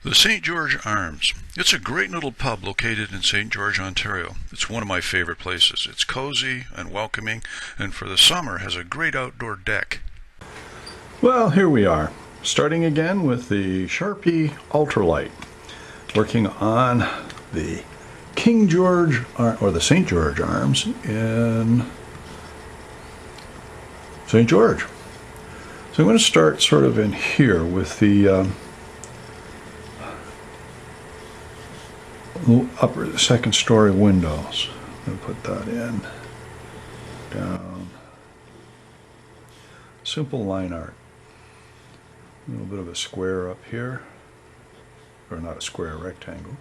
The St. George Arms. It's a great little pub located in St. George, Ontario. It's one of my favorite places. It's cozy and welcoming, and for the summer has a great outdoor deck. Well, here we are, starting again with the Sharpie Ultralight, working on the King George, or the St. George Arms in St. George. So I'm going to start sort of in here with the upper second story windows. I'm going to put that in, down. Simple line art. A little bit of a square up here, or not a square, a rectangle.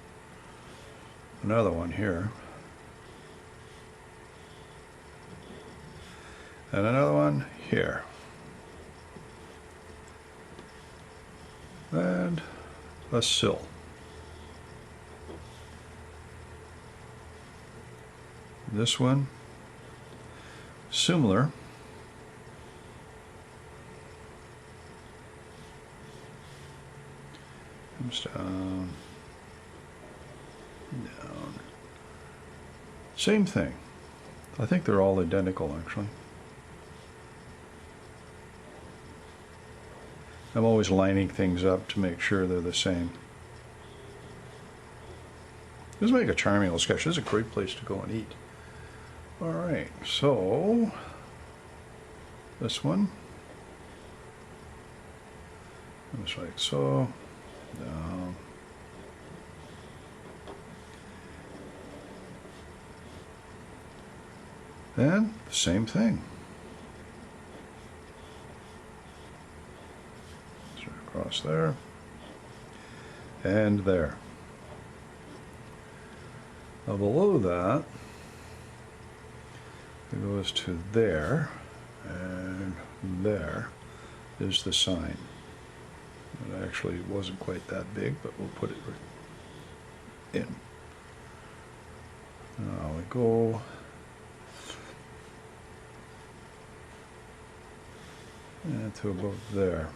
Another one here. And another one here. And a sill. This one, similar. Comes down, down. Same thing. I think they're all identical, actually. I'm always lining things up to make sure they're the same. This will make a charming little sketch. This is a great place to go and eat. All right, so this one, just like so, down. And the same thing. Straight across there, and there. Now below that, it goes to there, and there is the sign. It actually wasn't quite that big, but we'll put it in. Now we go and to about there.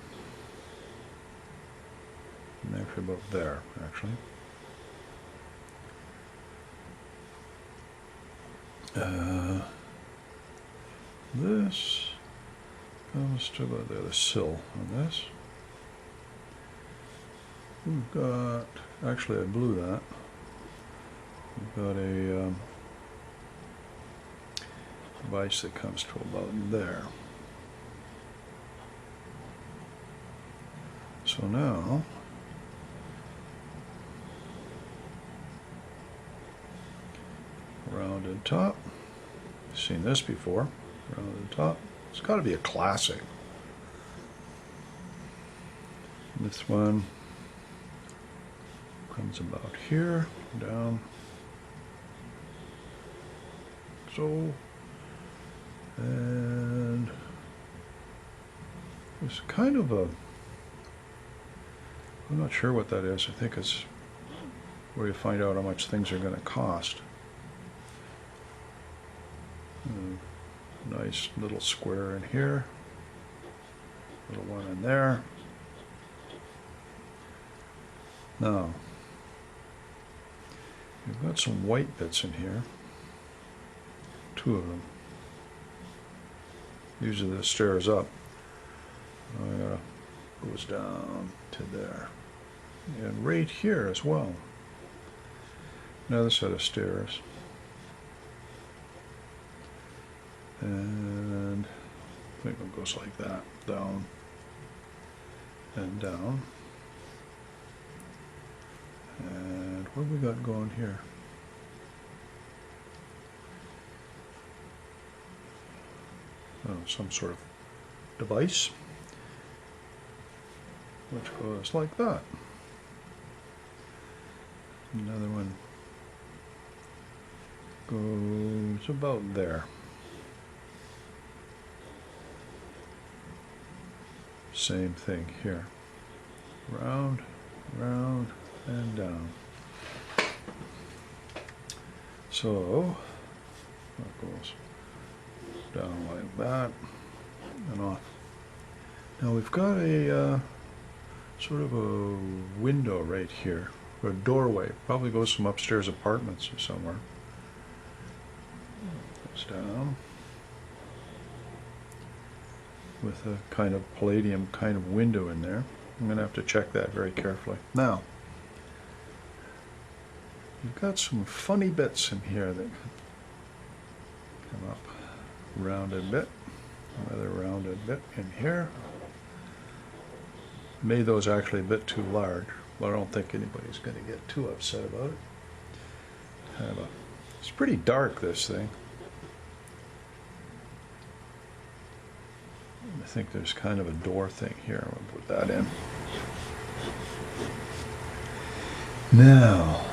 And actually about there, actually. This comes to about there, the sill on this. We've got, actually I blew that. We've got a device that comes to about there. So now, rounded top. Seen this before. Rounded top. It's got to be a classic. This one comes about here, down. So, and it's kind of a, I'm not sure what that is. I think it's where you find out how much things are going to cost. Nice little square in here, little one in there. Now, we've got some white bits in here, two of them. Usually this stairs up. Goes down to there. And right here as well. Another set of stairs. And I think it goes like that, down and down. And what have we got going here? Oh, some sort of device which goes like that. Another one goes about there. Same thing here. Round, round, and down. So that goes down like that and off. Now we've got a sort of a window right here, or a doorway. Probably goes from upstairs apartments or somewhere. Goes down with a kind of palladium kind of window in there. I'm going to have to check that very carefully. Now, you've got some funny bits in here that come up. Rounded bit, another rounded bit in here. Made those actually a bit too large, but I don't think anybody's going to get too upset about it. It's pretty dark, this thing. I think there's kind of a door thing here. I'm going to put that in. Now,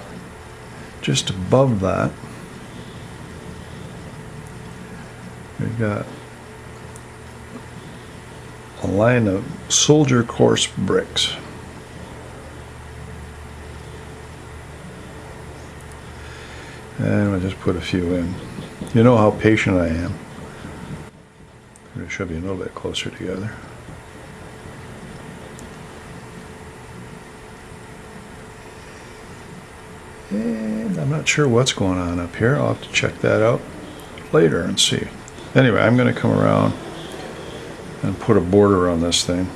just above that, we've got a line of soldier course bricks. And I'll just put a few in. You know how patient I am. They should be a little bit closer together. And I'm not sure what's going on up here. I'll have to check that out later and see. Anyway, I'm going to come around and put a border on this thing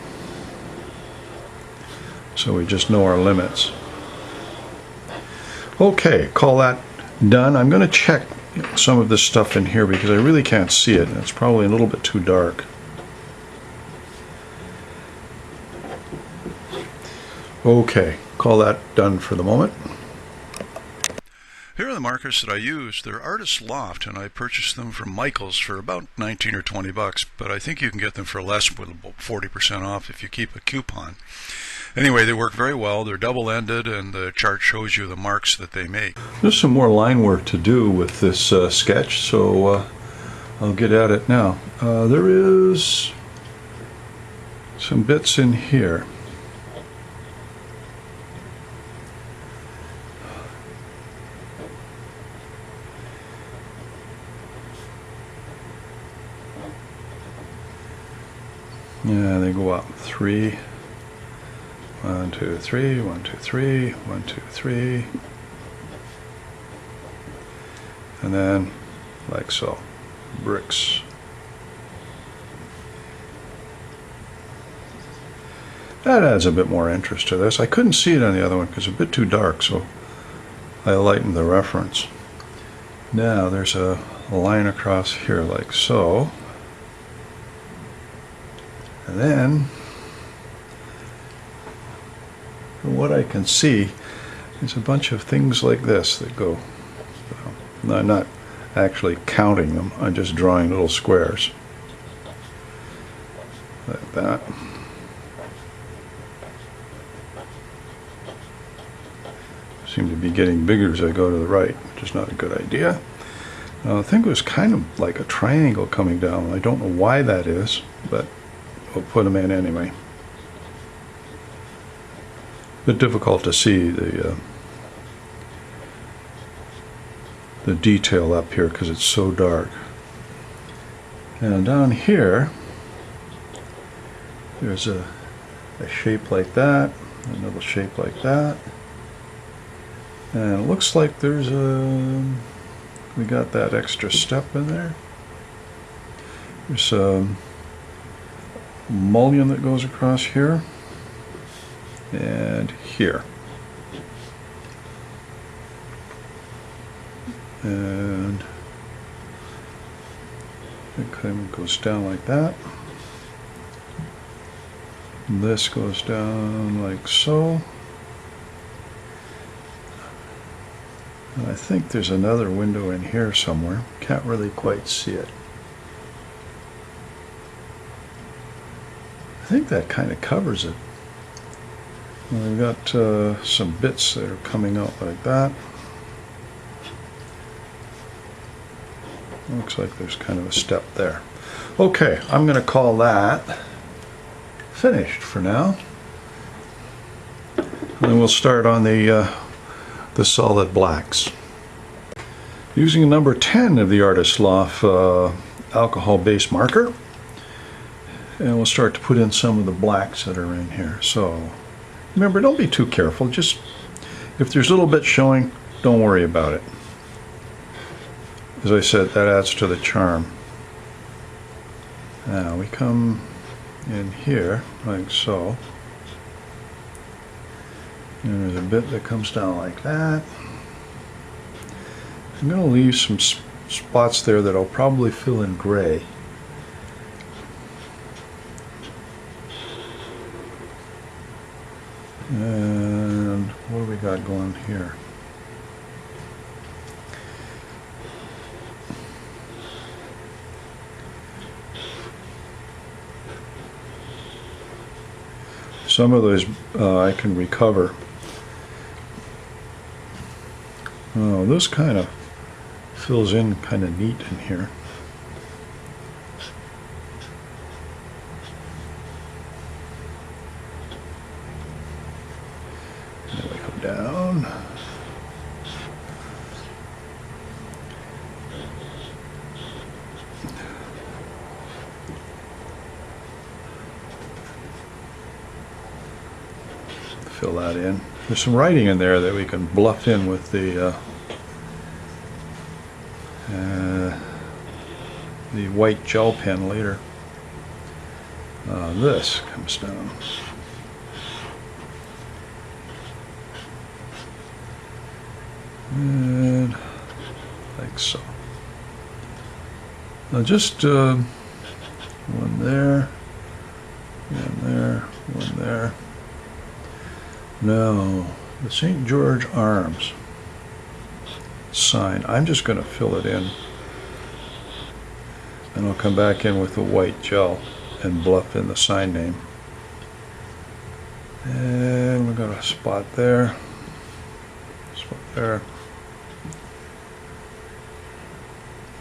so we just know our limits. Okay, call that done. I'm going to check some of this stuff in here because I really can't see it. It's probably a little bit too dark. Okay, call that done for the moment. Here are the markers that I use. They're Artist Loft, and I purchased them from Michael's for about 19 or 20 bucks, but I think you can get them for less, with about 40% off if you keep a coupon. Anyway, they work very well. They're double-ended, and the chart shows you the marks that they make. There's some more line work to do with this sketch, so I'll get at it now. There is some bits in here. Yeah, they go up 3. 1, 2, 3, 1, 2, 3, 1, 2, 3. And then, like so, bricks. That adds a bit more interest to this. I couldn't see it on the other one because it's a bit too dark, so I lightened the reference. Now there's a line across here like so. And then, from what I can see, there's a bunch of things like this that go. I'm not actually counting them, I'm just drawing little squares. Like that. Seem to be getting bigger as I go to the right, which is not a good idea. I think it was kind of like a triangle coming down. I don't know why that is, but we'll put them in anyway. A bit difficult to see the detail up here because it's so dark. And down here, there's a shape like that, another shape like that, and it looks like there's we got that extra step in there. There's a mullion that goes across here and here, and it kind of goes down like that. This goes down like so, and I think there's another window in here somewhere. Can't really quite see it. I think that kind of covers it. We've got some bits that are coming out like that. Looks like there's kind of a step there. Okay, I'm going to call that finished for now. And then we'll start on the solid blacks. Using a number 10 of the Artist Loft alcohol base marker. And we'll start to put in some of the blacks that are in here. So remember, don't be too careful. Just if there's a little bit showing, don't worry about it. As I said, that adds to the charm. Now we come in here like so. And there's a bit that comes down like that. I'm going to leave some spots there that I'll probably fill in gray. And what do we got going here? Some of those I can recover. Oh, this kind of fills in kind of neat in here. Then we come down. Fill that in. There's some writing in there that we can bluff in with the white gel pen later. This comes down. And like so. Now just one there, and there, one there. Now, the St. George arms sign, I'm just going to fill it in. And I'll come back in with the white gel and bluff in the sign name. And we've got a spot there, spot there.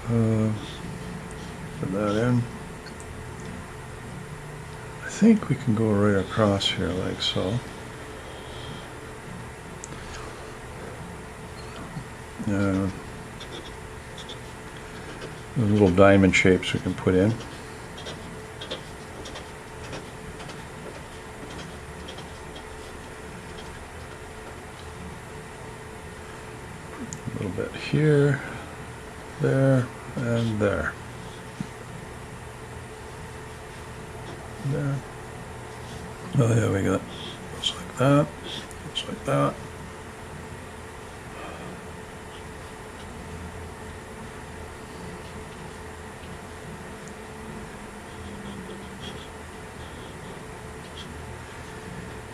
Put that in. I think we can go right across here like so. The little diamond shapes we can put in. A little bit here, there, and there. There. Oh yeah, we got just like that, just like that.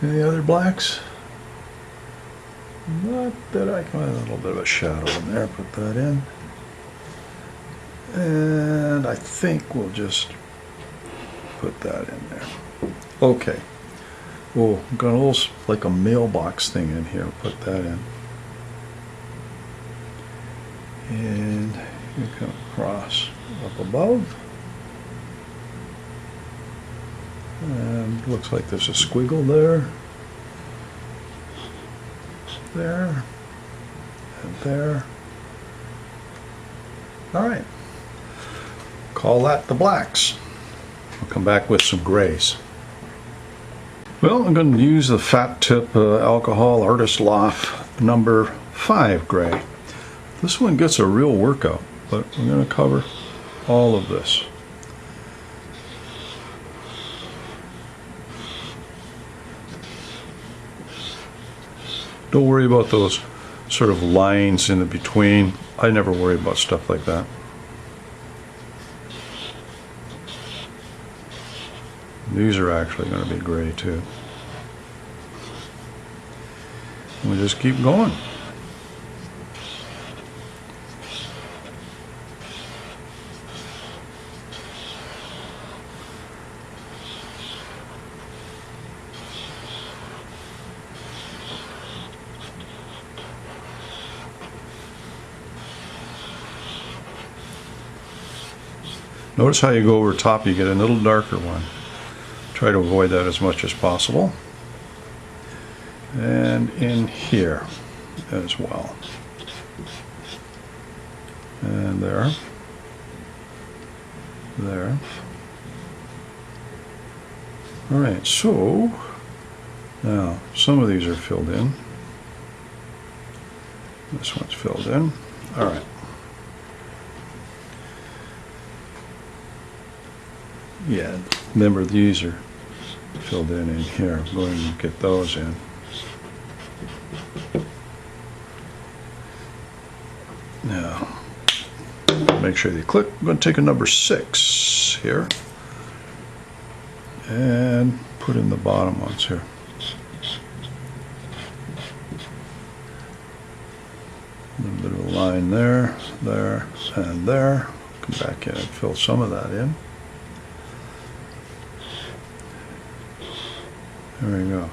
Any other blacks? Not that I can. A little bit of a shadow in there. Put that in. And I think we'll just put that in there. Okay. Oh, got a little like a mailbox thing in here. Put that in. And you come across up above. And looks like there's a squiggle there, there, and there. All right. Call that the blacks. I'll come back with some grays. Well, I'm going to use the Fat Tip Alcohol Artist Loft number 5 gray. This one gets a real workout, but I'm going to cover all of this. Don't worry about those sort of lines in the between. I never worry about stuff like that. These are actually going to be gray too. And we just keep going. Notice how you go over top, you get a little darker one. Try to avoid that as much as possible. And in here as well. And there. There. Alright, so Now, some of these are filled in. This one's filled in. All right. Yeah, remember these are filled in here. I'm going to get those in. Now, make sure you click. I'm going to take a number 6 here and put in the bottom ones here. A little bit of a line there, there, and there. Come back in and fill some of that in. There we go.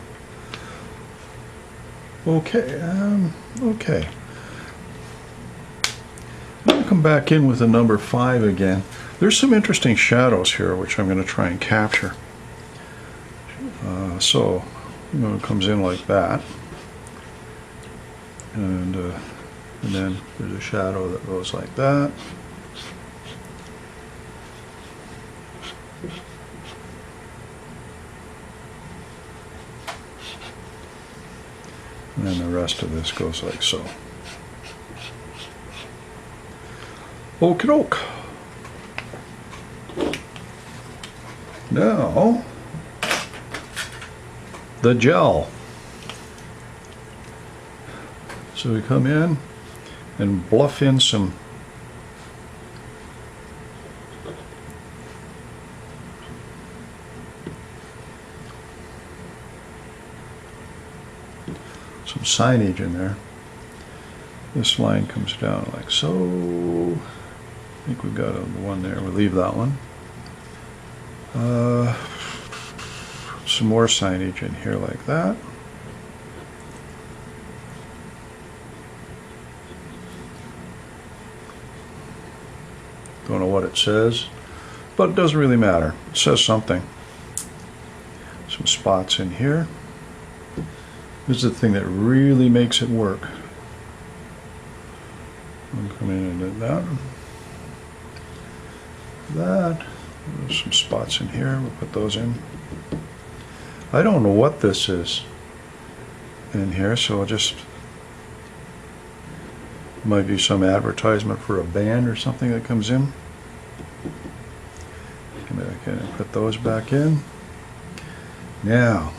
Okay, okay. I'm going to come back in with the number 5 again. There's some interesting shadows here, which I'm going to try and capture. So, you know, it comes in like that. And then there's a shadow that goes like that. And then the rest of this goes like so. Okie doke. Now, the gel. So we come in and bluff in some signage in there. This line comes down like so. I think we've got one there. We'll leave that one. Some more signage in here like that. Don't know what it says, but it doesn't really matter. It says something. Some spots in here. This is the thing that really makes it work. I'll come in and do that. That. There's some spots in here. We'll put those in. I don't know what this is in here, so I'll just, might be some advertisement for a band or something that comes in. Come back in and put those back in. Now,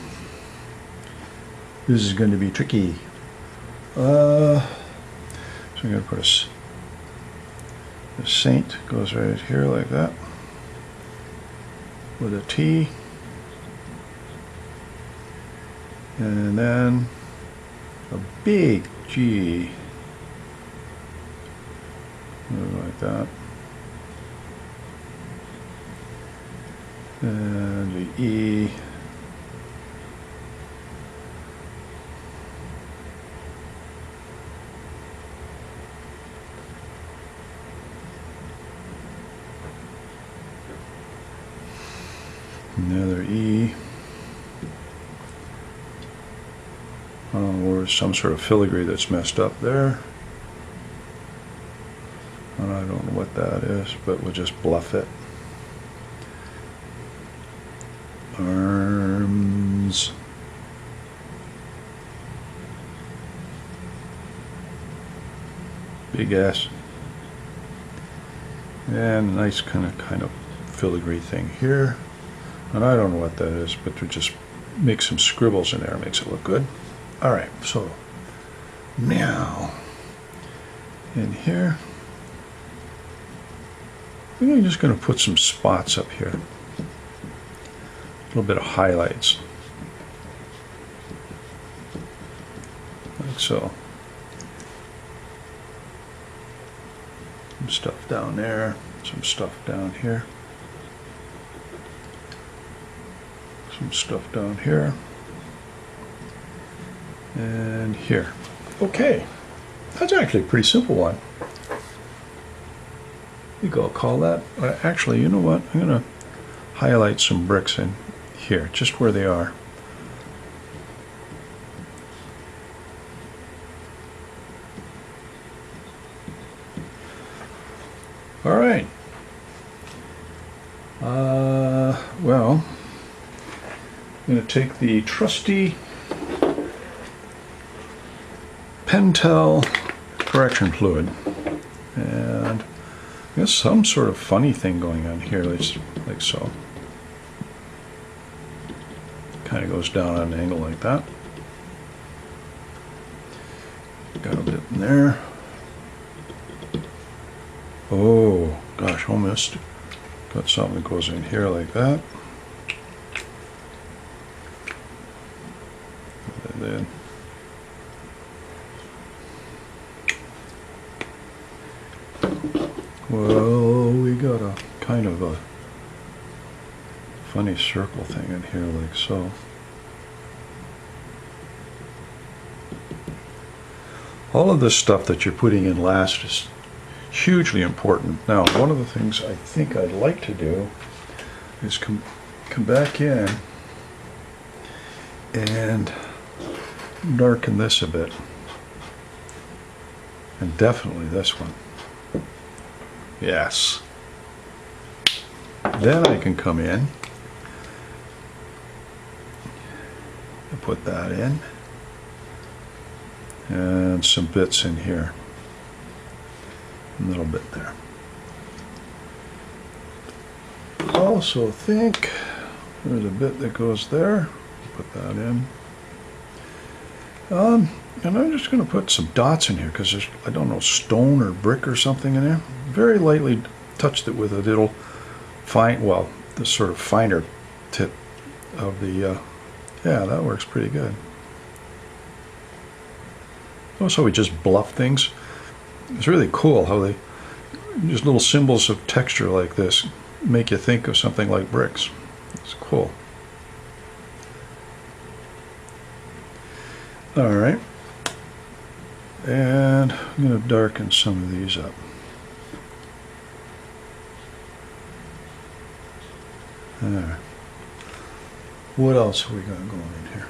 this is going to be tricky. So I'm going to put a saint goes right here like that with a T, and then a big G like that, and the E. Another E. Or some sort of filigree that's messed up there. And I don't know what that is, but we'll just bluff it. Arms. Big S. And a nice kind of filigree thing here. And I don't know what that is, but to just make some scribbles in there makes it look good. All right, so now in here, I'm just going to put some spots up here, a little bit of highlights, like so. Some stuff down there, some stuff down here. Some stuff down here and here. Okay, that's actually a pretty simple one. You go call that. Actually, you know what? I'm going to highlight some bricks in here, just where they are. All right. Well. I'm going to take the trusty Pentel correction fluid, and I guess some sort of funny thing going on here, like so. Kind of goes down on an angle like that. Got a bit in there. Oh gosh, almost. Got something that goes in here like that. And then well, we got a kind of a funny circle thing in here like so. All of this stuff that you're putting in last is hugely important. Now, one of the things I think I'd like to do is come back in and darken this a bit. And definitely this one. Yes. Then I can come in and put that in. And some bits in here. A little bit there. Also think there's a bit that goes there. Put that in. And I'm just going to put some dots in here because there's, I don't know, stone or brick or something in there. Very lightly touched it with a little fine, well, this sort of finer tip of the, yeah, that works pretty good. Also, we just bluff things. It's really cool how they, just little symbols of texture like this make you think of something like bricks. It's cool. All right. And I'm going to darken some of these up. All right. What else have we got going in here?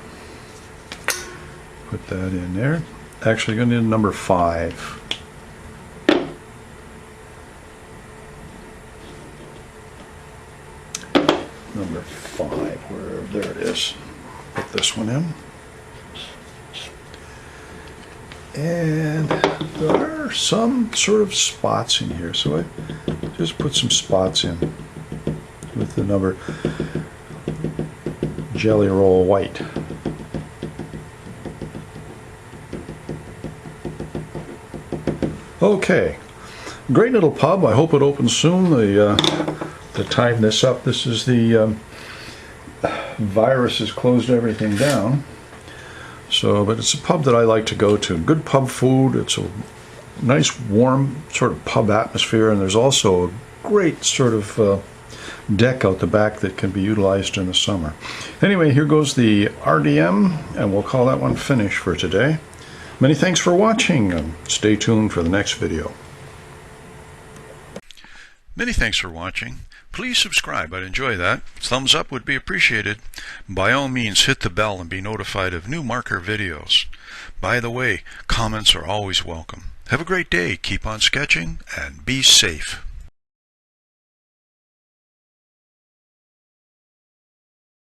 Put that in there. Actually, going to need number 5. Number 5, where there it is. Put this one in. And there are some sort of spots in here, so I just put some spots in with the number Jelly Roll White. Okay, great little pub. I hope it opens soon. To time this up, this is the virus has closed everything down. So, but it's a pub that I like to go to. Good pub food. It's a nice, warm sort of pub atmosphere, and there's also a great sort of deck out the back that can be utilized in the summer. Anyway, here goes the RDM, and we'll call that one finished for today. Many thanks for watching, and stay tuned for the next video. Many thanks for watching. Please subscribe. I'd enjoy that. Thumbs up would be appreciated. By all means, hit the bell and be notified of new marker videos. By the way, comments are always welcome. Have a great day. Keep on sketching and be safe.